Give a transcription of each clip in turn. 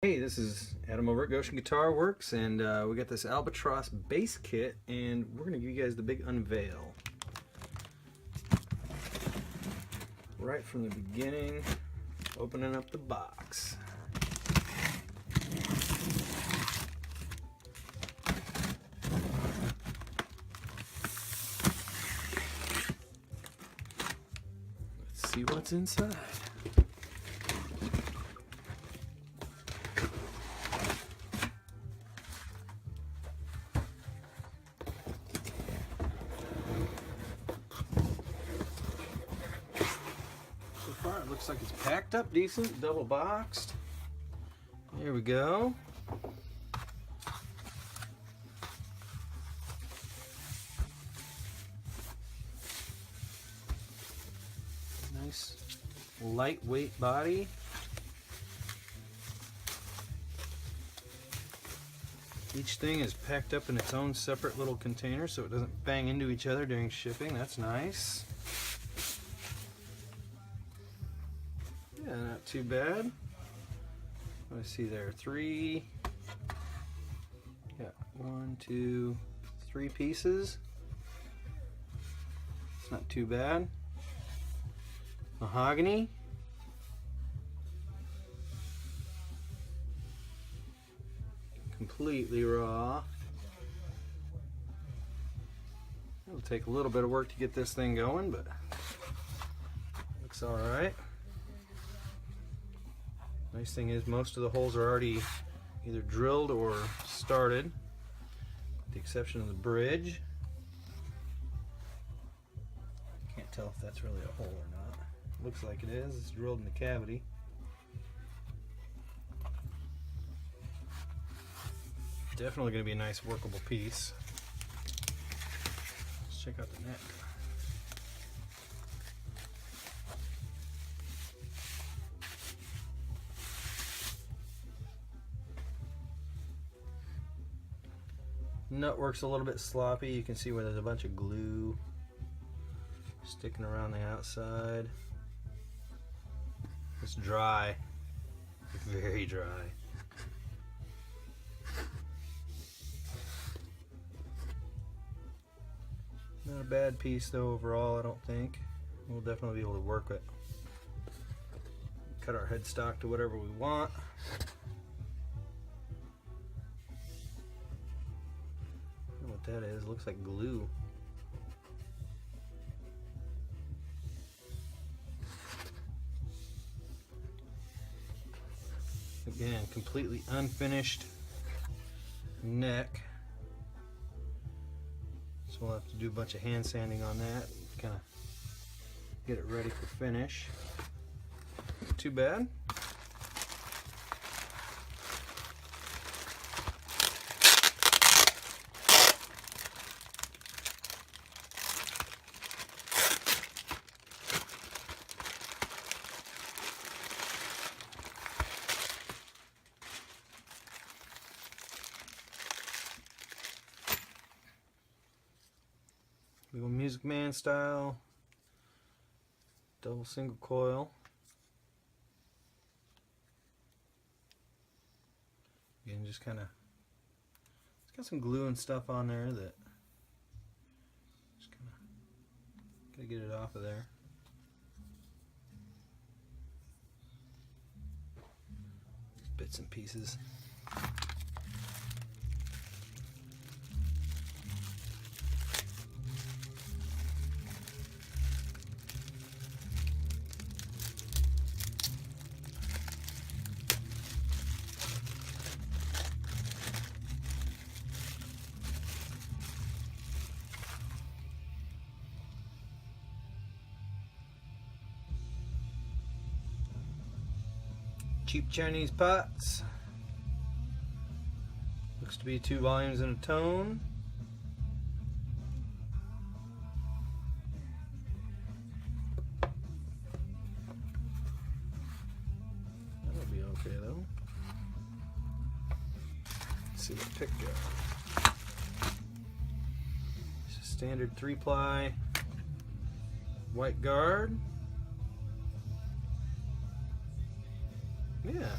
Hey, this is Adam over at Goshen Guitar Works, and we got this Albatross bass kit, and we're going to give you guys the big unveil. Right from the beginning, opening up the box. Let's see what's inside. It looks like it's packed up decent, double boxed. There we go. Nice lightweight body. Each thing is packed up in its own separate little container so it doesn't bang into each other during shipping. That's nice. Yeah, not too bad. Let's see there, three. Yeah, 1, 2, 3 pieces. It's not too bad. Mahogany. Completely raw. It'll take a little bit of work to get this thing going, but looks all right. Nice thing is most of the holes are already either drilled or started, with the exception of the bridge. Can't tell if that's really a hole or not. Looks like it is. It's drilled in the cavity. Definitely going to be a nice workable piece. Let's check out the neck. Nut work's a little bit sloppy. You can see where there's a bunch of glue sticking around the outside. It's dry, very dry. Not a bad piece though overall, I don't think. We'll definitely be able to work it. Cut our headstock to whatever we want. That is, looks like glue. Again, completely unfinished neck. So we'll have to do a bunch of hand sanding on that, kind of get it ready for finish. Not too bad. We go Music Man style, double single coil. Again, just kind of, it's got some glue and stuff on there that just kind of gotta get it off of there. Bits and pieces. Cheap Chinese pots. Looks to be 2 volumes and a tone. That'll be okay though. Let's see what pick goes. It's a standard 3-ply white guard. Yeah.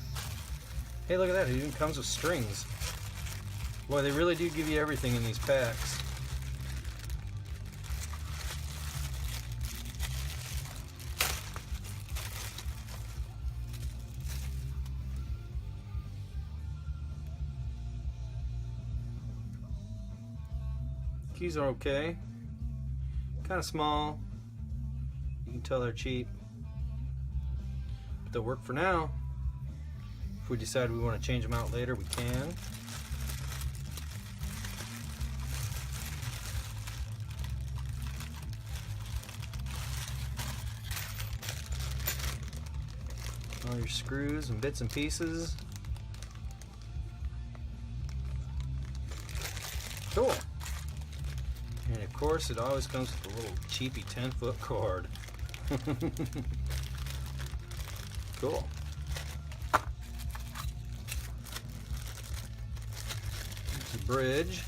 Hey, look at that, it even comes with strings. Boy, they really do give you everything in these packs. Keys are okay. Kind of small. You can tell they're cheap. But they'll work for now. If we decide we want to change them out later, we can. All your screws and bits and pieces. Cool. And of course, it always comes with a little cheapy 10-foot cord. Cool. There's the bridge.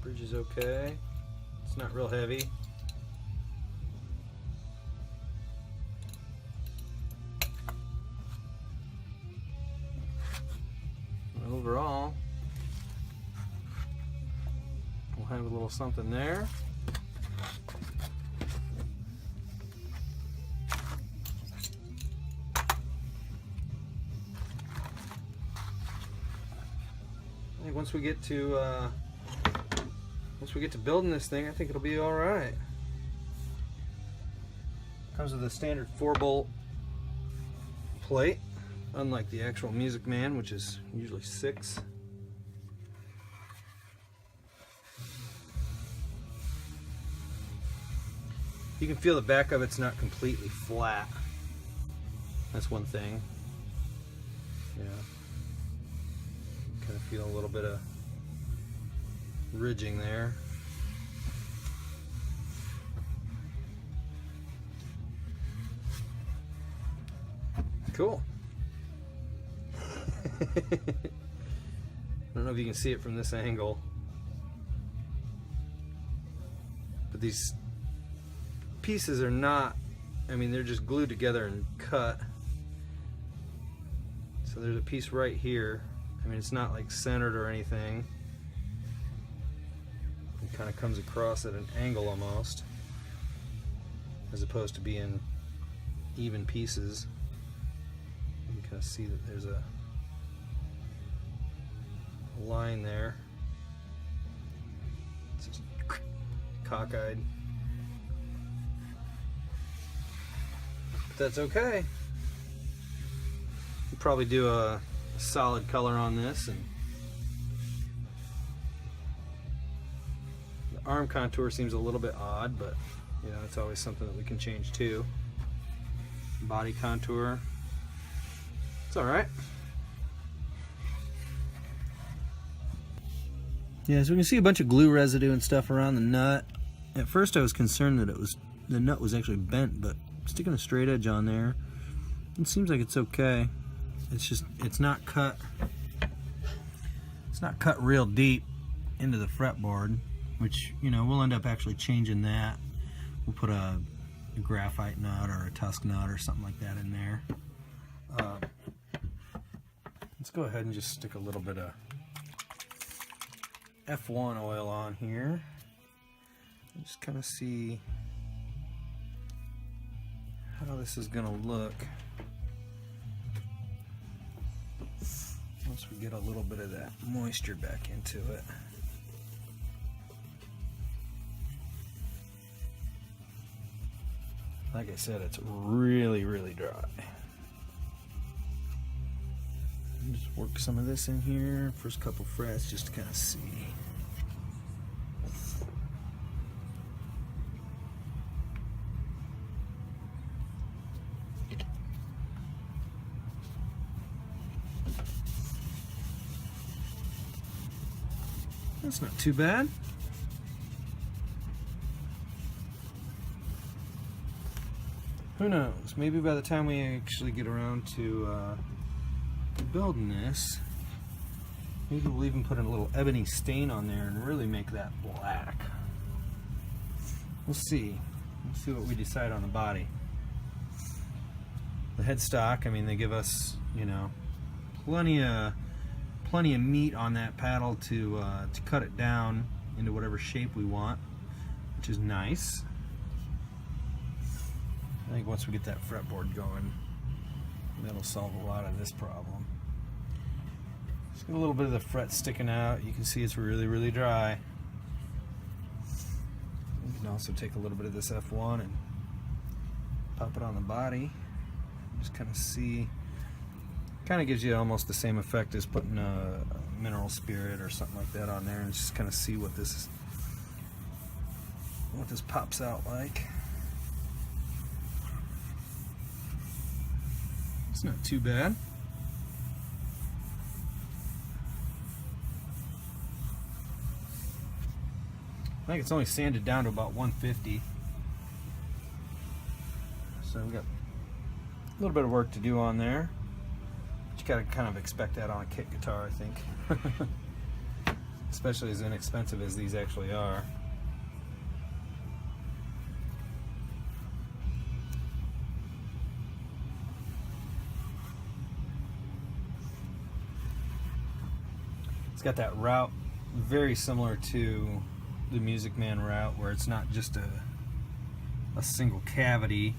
Bridge is okay. It's not real heavy. Overall, we'll have a little something there. I think once we get to building this thing, I think it'll be all right. Comes with a standard 4-bolt plate. Unlike the actual Music Man, which is usually 6. You can feel the back of it's not completely flat. That's one thing. Yeah. Kind of feel a little bit of ridging there. Cool. I don't know if you can see it from this angle, but these pieces are not, I mean, they're just glued together and cut. So there's a piece right here. I mean, it's not like centered or anything. It kind of comes across at an angle almost, as opposed to being even pieces. You can kind of see that there's a line there. It's just cockeyed. But that's okay. We'll probably do a solid color on this, and the arm contour seems a little bit odd, but you know, it's always something that we can change too. Body contour, it's all right. Yeah, so we can see a bunch of glue residue and stuff around the nut. At first I was concerned that the nut was actually bent, but sticking a straight edge on there, it seems like it's okay. It's just, it's not cut real deep into the fretboard, which, you know, we'll end up actually changing that. We'll put a graphite nut or a tusk nut or something like that in there. Let's go ahead and just stick a little bit of F1 oil on here. Just kind of see how this is gonna look once we get a little bit of that moisture back into it. Like I said, it's really, really dry. Just work some of this in here, first couple frets, just to kind of see. That's not too bad. Who knows? Maybe by the time we actually get around to building this, maybe we'll even put a little ebony stain on there and really make that black. We'll see. We'll see what we decide on the body. the headstock. I mean, they give us, you know, plenty of meat on that paddle to cut it down into whatever shape we want, which is nice. I think once we get that fretboard going, that'll solve a lot of this problem. Just got a little bit of the fret sticking out. You can see it's really, really dry. You can also take a little bit of this F1 and pop it on the body. Just kind of see, kind of gives you almost the same effect as putting a mineral spirit or something like that on there, and just kind of see what this pops out like. It's not too bad. I think it's only sanded down to about 150. So we got a little bit of work to do on there. But you gotta kind of expect that on a kit guitar, I think. Especially as inexpensive as these actually are. It's got that route very similar to the Music Man route, where it's not just a single cavity,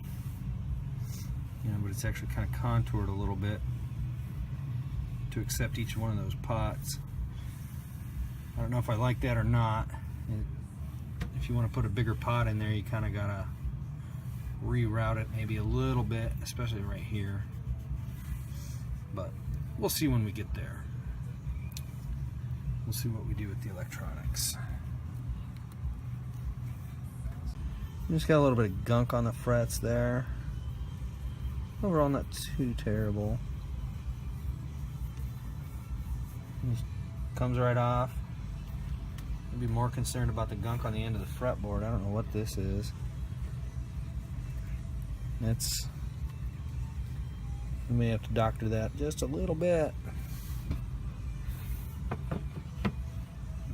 you know, but it's actually kind of contoured a little bit to accept each one of those pots. I don't know if I like that or not. If you want to put a bigger pot in there, you kind of gotta reroute it maybe a little bit, especially right here, but we'll see when we get there. We'll see what we do with the electronics. Just got a little bit of gunk on the frets there. Overall, not too terrible. Just comes right off. I'd be more concerned about the gunk on the end of the fretboard. I don't know what this is. We may have to doctor that just a little bit.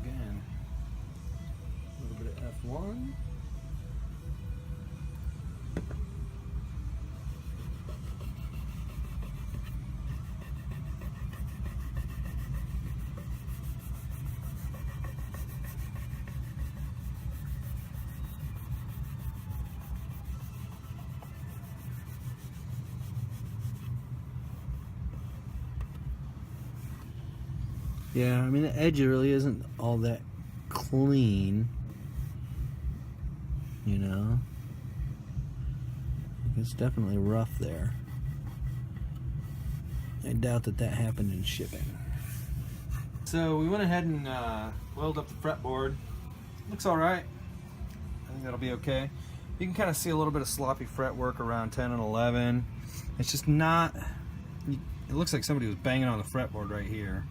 Again, a little bit of F1. Yeah, I mean, the edge really isn't all that clean, you know. It's definitely rough there. I doubt that happened in shipping. So we went ahead and welded up the fretboard. Looks all right. I think that'll be okay. You can kind of see a little bit of sloppy fretwork around 10 and 11. It's just not, it looks like somebody was banging on the fretboard right here.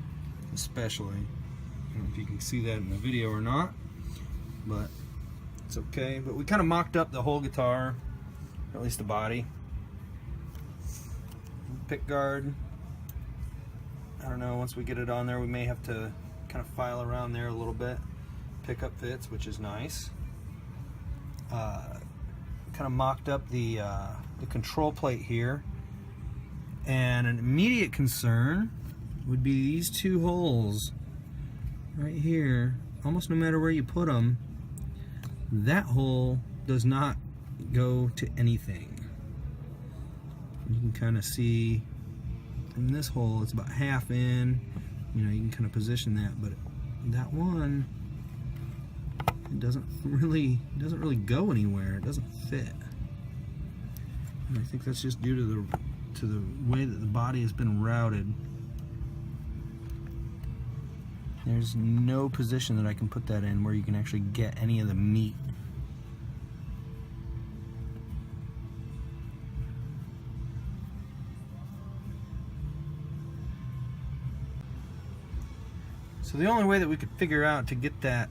Especially, I don't know if you can see that in the video or not, but it's okay. But we kind of mocked up the whole guitar, or at least the body. Pick guard, I don't know, once we get it on there we may have to kind of file around there a little bit. Pickup fits, which is nice. Kind of mocked up the control plate here, and an immediate concern would be these two holes right here. Almost no matter where you put them, that hole does not go to anything. You can kind of see in this hole it's about half in. You know, you can kind of position that, but that one, it doesn't really go anywhere. It doesn't fit, and I think that's just due to the way that the body has been routed. There's no position that I can put that in where you can actually get any of the meat. So the only way that we could figure out to get that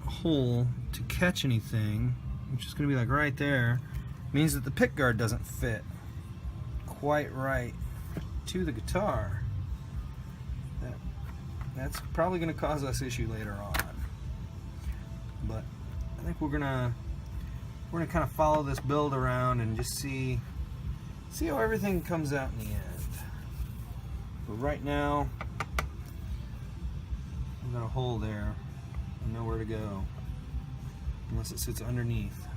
hole to catch anything, which is going to be like right there, means that the pick guard doesn't fit quite right to the guitar. That's probably going to cause us issue later on. But I think we're gonna kind of follow this build around and just see See how everything comes out in the end. But right now, I've got a hole there. I know where to go. Unless it sits underneath.